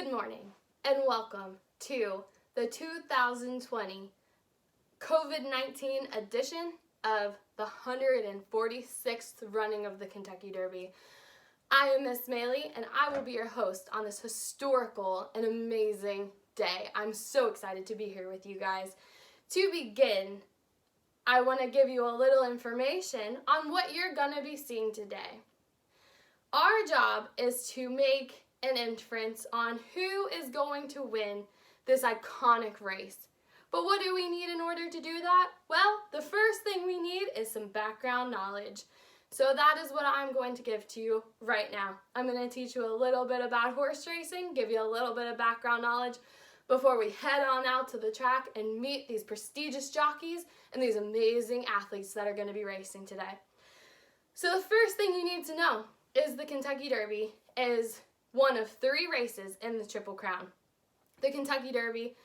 Good morning and welcome to the 2020 COVID-19 edition of the 146th running of the Kentucky Derby. I am Miss Maley and I will be your host on this historical and amazing day. I'm so excited to be here with you guys. To begin, I want to give you a little information on what you're going to be seeing today. Our job is to make an inference on who is going to win this iconic race. But what do we need in order to do that? Well, the first thing we need is some background knowledge. So that is what I'm going to give to you right now. I'm going to teach you a little bit about horse racing, give you a little bit of background knowledge before we head on out to the track and meet these prestigious jockeys and these amazing athletes that are going to be racing today. So the first thing you need to know is the Kentucky Derby is one of 3 races in the Triple Crown. The Kentucky Derby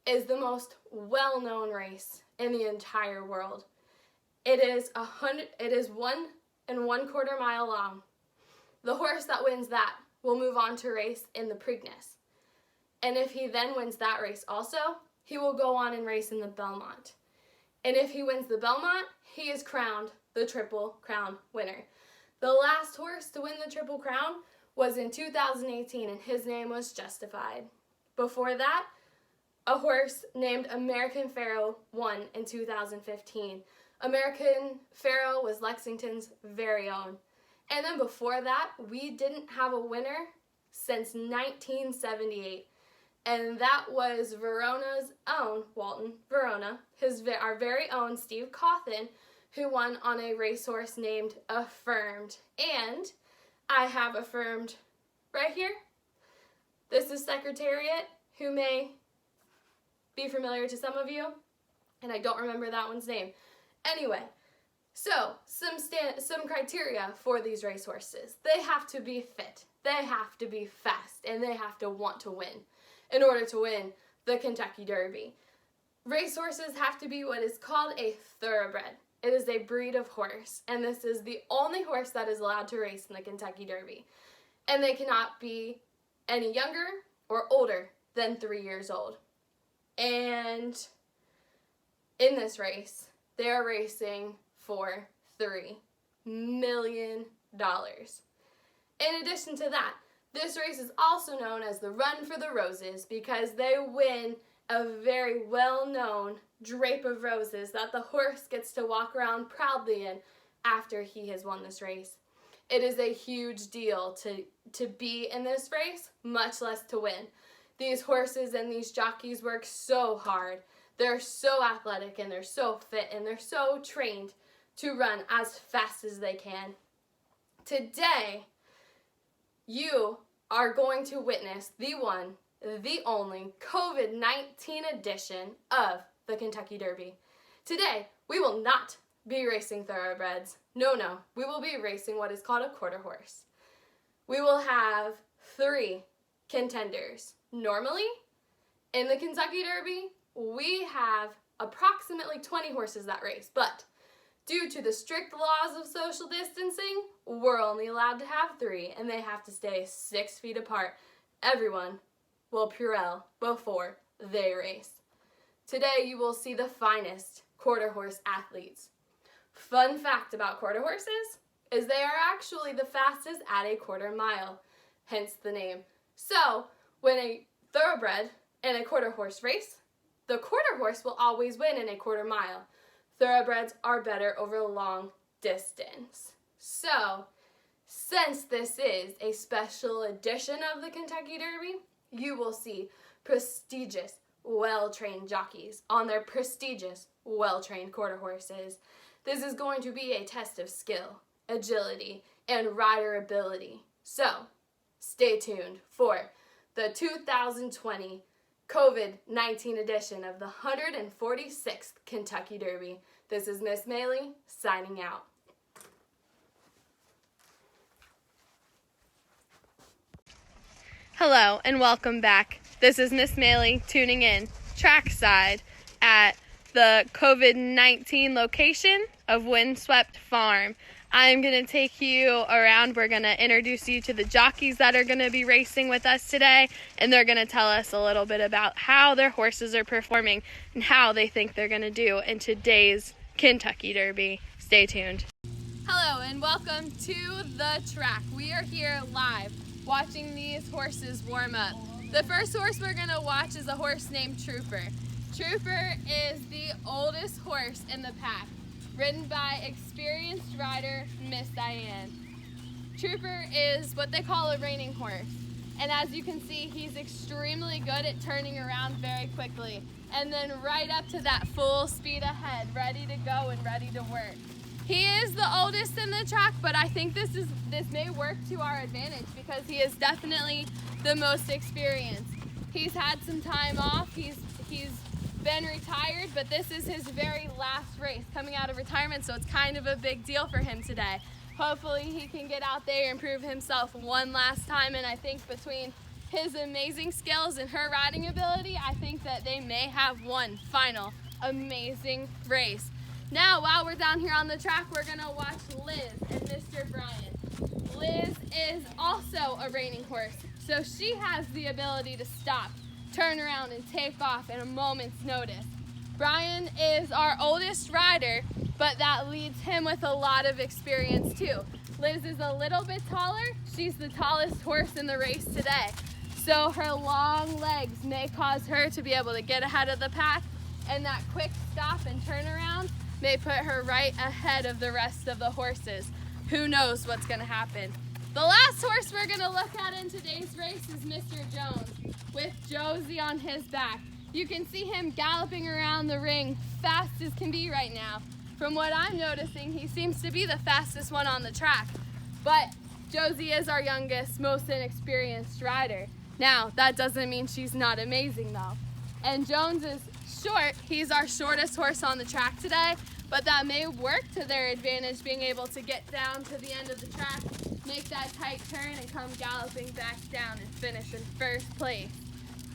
is the most well-known race in the entire world. It is 1 1/4 mile long. The horse that wins that will move on to race in the Preakness. And if he then wins that race also, he will go on and race in the Belmont. And if he wins the Belmont, he is crowned the Triple Crown winner. The last horse to win the Triple Crown was in 2018, and his name was Justified. Before that, a horse named American Pharoah won in 2015. American Pharoah was Lexington's very own. And then before that, we didn't have a winner since 1978. And that was Verona's own, Walton Verona, our very own Steve Cawthon, who won on a racehorse named Affirmed. And I have Affirmed right here. This is Secretariat, who may be familiar to some of you, and I don't remember that one's name. Anyway, so some criteria for these racehorses. They have to be fit, they have to be fast, and they have to want to win in order to win the Kentucky Derby. Racehorses have to be what is called a thoroughbred. It is a breed of horse, and this is the only horse that is allowed to race in the Kentucky Derby. And they cannot be any younger or older than 3 years old. And in this race, they are racing for $3 million. In addition to that, this race is also known as the Run for the Roses because they win a very well-known drape of roses that the horse gets to walk around proudly in after he has won this race. It is a huge deal to be in this race, much less to win. These horses and these jockeys work so hard. They're so athletic and they're so fit and they're so trained to run as fast as they can. Today, you are going to witness the one, the only COVID-19 edition of the Kentucky Derby. Today, we will not be racing thoroughbreds. No, we will be racing what is called a quarter horse. We will have 3 contenders. Normally, in the Kentucky Derby, we have approximately 20 horses that race, but due to the strict laws of social distancing, we're only allowed to have 3, and they have to stay 6 feet apart. Everyone will purell before they race. Today, you will see the finest quarter horse athletes. Fun fact about quarter horses is they are actually the fastest at a quarter mile, hence the name. So, when a thoroughbred in a quarter horse race, the quarter horse will always win in a quarter mile. Thoroughbreds are better over a long distance. So, since this is a special edition of the Kentucky Derby, you will see prestigious, well-trained jockeys on their prestigious, well-trained quarter horses. This is going to be a test of skill, agility, and rider ability. So, stay tuned for the 2020 COVID-19 edition of the 146th Kentucky Derby. This is Miss Maley signing out. Hello and welcome back. This is Miss Maley tuning in trackside at the COVID-19 location of Windswept Farm. I'm going to take you around. We're going to introduce you to the jockeys that are going to be racing with us today, and they're going to tell us a little bit about how their horses are performing and how they think they're going to do in today's Kentucky Derby. Stay tuned. Hello and welcome to the track. We are here live watching these horses warm up. The first horse we're going to watch is a horse named Trooper. Trooper is the oldest horse in the pack, ridden by experienced rider Miss Diane. Trooper is what they call a reining horse, and as you can see, he's extremely good at turning around very quickly and then right up to that full speed ahead, ready to go and ready to work. He is the oldest in the track, but I think this may work to our advantage because he is definitely the most experienced. He's had some time off. He's been retired, but this is his very last race coming out of retirement, so it's kind of a big deal for him today. Hopefully he can get out there and prove himself one last time, and I think between his amazing skills and her riding ability, I think that they may have one final amazing race. Now, while we're down here on the track, we're going to watch Liz and Mr. Brian. Liz is also a reining horse, so she has the ability to stop, turn around, and take off in a moment's notice. Brian is our oldest rider, but that leaves him with a lot of experience too. Liz is a little bit taller. She's the tallest horse in the race today, so her long legs may cause her to be able to get ahead of the pack, and that quick stop and turnaround may put her right ahead of the rest of the horses. Who knows what's going to happen? The last horse we're going to look at in today's race is Mr. Jones, with Josie on his back. You can see him galloping around the ring fast as can be right now. From what I'm noticing, he seems to be the fastest one on the track. But Josie is our youngest, most inexperienced rider. Now, that doesn't mean she's not amazing though. And Jones is short. He's our shortest horse on the track today, but that may work to their advantage, being able to get down to the end of the track, make that tight turn, and come galloping back down and finish in first place.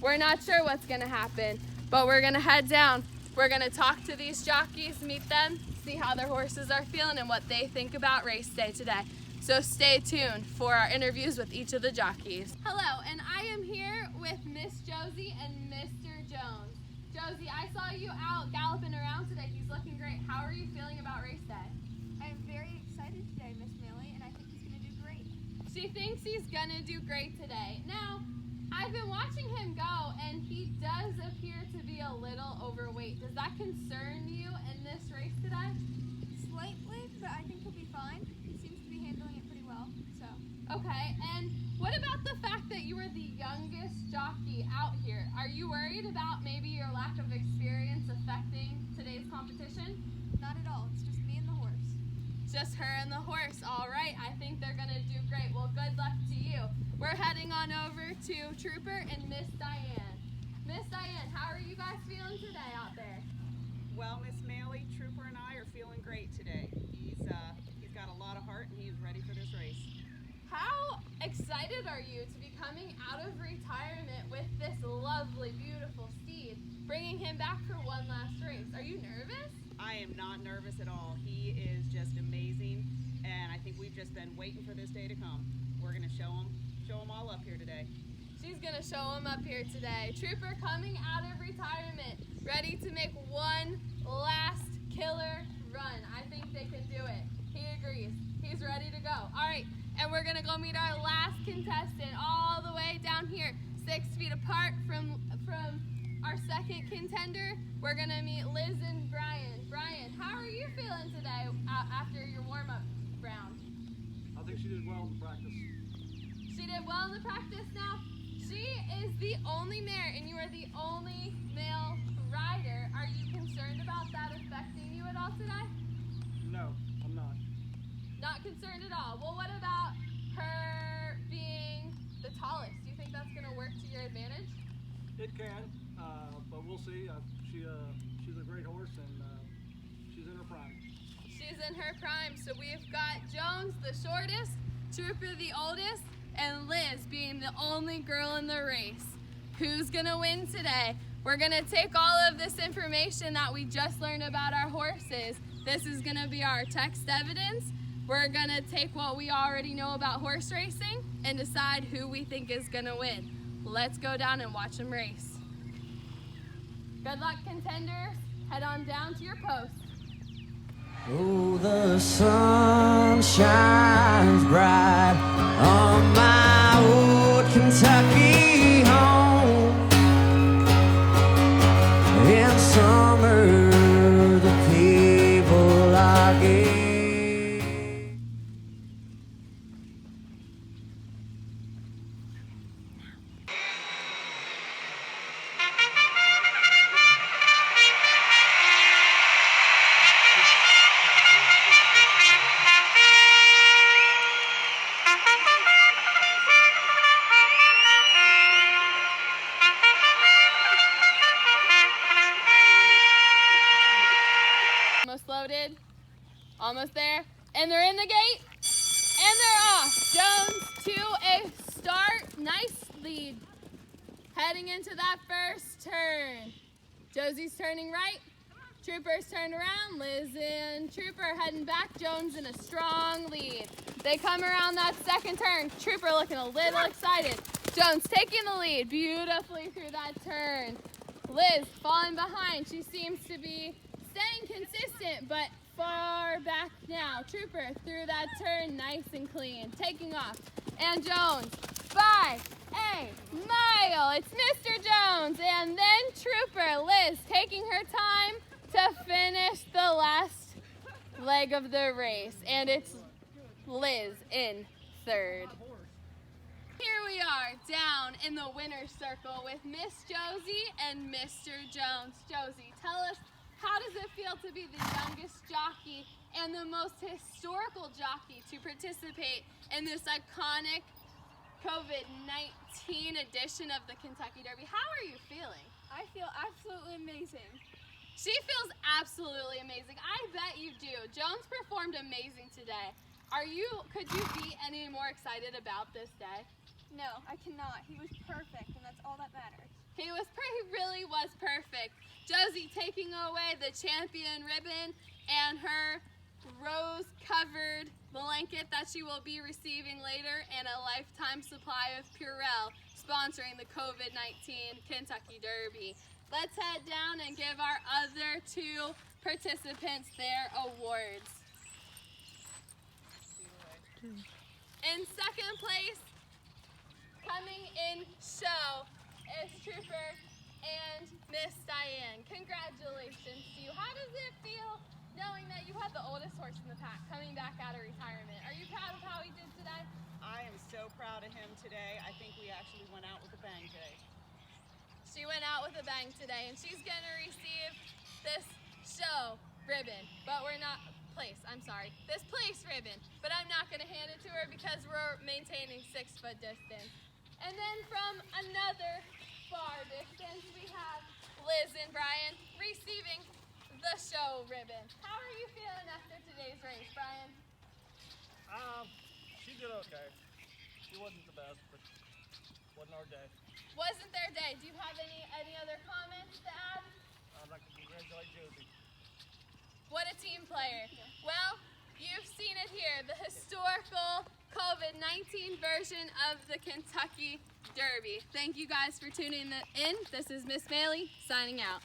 We're not sure what's going to happen, but we're going to head down. We're going to talk to these jockeys, meet them, see how their horses are feeling and what they think about race day today. So stay tuned for our interviews with each of the jockeys. Hello, and I am here with Miss Josie and Mr. Jones. Josie, I saw you out galloping around today. He's looking great. How are you feeling about race day? I'm very excited today, Miss Maley, and I think he's going to do great. She thinks he's going to do great today. Now, I've been watching him go, and he does appear to be a little overweight. Does that concern you in this race today? Slightly, but I think he'll be fine. He seems to be handling it pretty well, so. Okay, and what about the fact that you were the youngest jockey out here? Are you worried about maybe your lack of experience affecting today's competition? Not at all. It's just me and the horse. Just her and the horse. All right, I think they're going to do great. Well, good luck to you. We're heading on over to Trooper and Miss Diane. Miss Diane, how are you guys feeling today out there? Well, Miss Maley, Trooper and I are feeling great today. He's got a lot of heart and he's ready for this race. How excited are you to be coming out of retirement with this lovely, beautiful steed, bringing him back for one last race? Are you nervous? I am not nervous at all. He is just amazing, and I think we've just been waiting for this day to come. We're going to show him all up here today. She's going to show him up here today. Trooper coming out of retirement, ready to make one last killer run. I think they can do it. He agrees. He's ready to go. All right, and we're going to go meet our last contestant all the way down here, 6 feet apart from our second contender. We're going to meet Liz and Brian. Brian, how are you feeling today after your warm-up round? I think she did well in practice. She did well in the practice. Now, she is the only mare, and you are the only male rider. Are you concerned about that affecting you at all today? No, I'm not. Not concerned at all. Well, what about her being the tallest? Do you think that's going to work to your advantage? It can, but we'll see. She's a great horse, and she's in her prime. She's in her prime. So we've got Jones, the shortest, Trooper, the oldest, and Liz being the only girl in the race. Who's going to win today? We're going to take all of this information that we just learned about our horses. This is going to be our text evidence. we're gonna take what we already know about horse racing and decide who we think is gonna win. Let's go down and watch them race. Good luck, contenders. Head on down to your post. Oh, the sun shines bright on my old Kentucky home. In summer, the people are gay. Almost loaded, almost there, and they're in the gate, and they're off. Jones to a start, nice lead. Heading into that first turn. Josie's turning right, Trooper's turned around, Liz and Trooper heading back, Jones in a strong lead. They come around that second turn, Trooper looking a little excited. Jones taking the lead beautifully through that turn. Liz falling behind, she seems to be staying consistent, but far back now. Trooper through that turn, nice and clean, taking off. And Jones by a mile. It's Mr. Jones, and then Trooper Liz taking her time to finish the last leg of the race, and it's Liz in third. Here we are down in the winner's circle with Miss Josie and Mr. Jones. Josie, tell us, how does it feel to be the youngest jockey and the most historical jockey to participate in this iconic COVID-19 edition of the Kentucky Derby? How are you feeling? I feel absolutely amazing. She feels absolutely amazing. I bet you do. Jones performed amazing today. Could you be any more excited about this day? No, I cannot. He was perfect, and that's all that matters. He really was perfect. Josie taking away the champion ribbon and her rose-covered blanket that she will be receiving later, and a lifetime supply of Purell sponsoring the COVID-19 Kentucky Derby. Let's head down and give our other two participants their awards. In second place, coming in show, is Trooper and Miss Diane. Congratulations to you. How does it feel knowing that you had the oldest horse in the pack coming back out of retirement? Are you proud of how he did today? I am so proud of him today. I think we actually went out with a bang today. She went out with a bang today, and she's going to receive this show ribbon, but we're not, this place ribbon, but I'm not going to hand it to her because we're maintaining 6-foot distance. And then from another far distance, we have Liz and Brian receiving the show ribbon. How are you feeling after today's race, Brian? She did okay. She wasn't the best, but wasn't our day. Wasn't their day. Do you have any other comments to add? I'd like to congratulate Josie. What a team player. Well, you've seen it here, the historical COVID-19 version of the Kentucky Derby. Thank you guys for tuning in. This is Miss Maley signing out.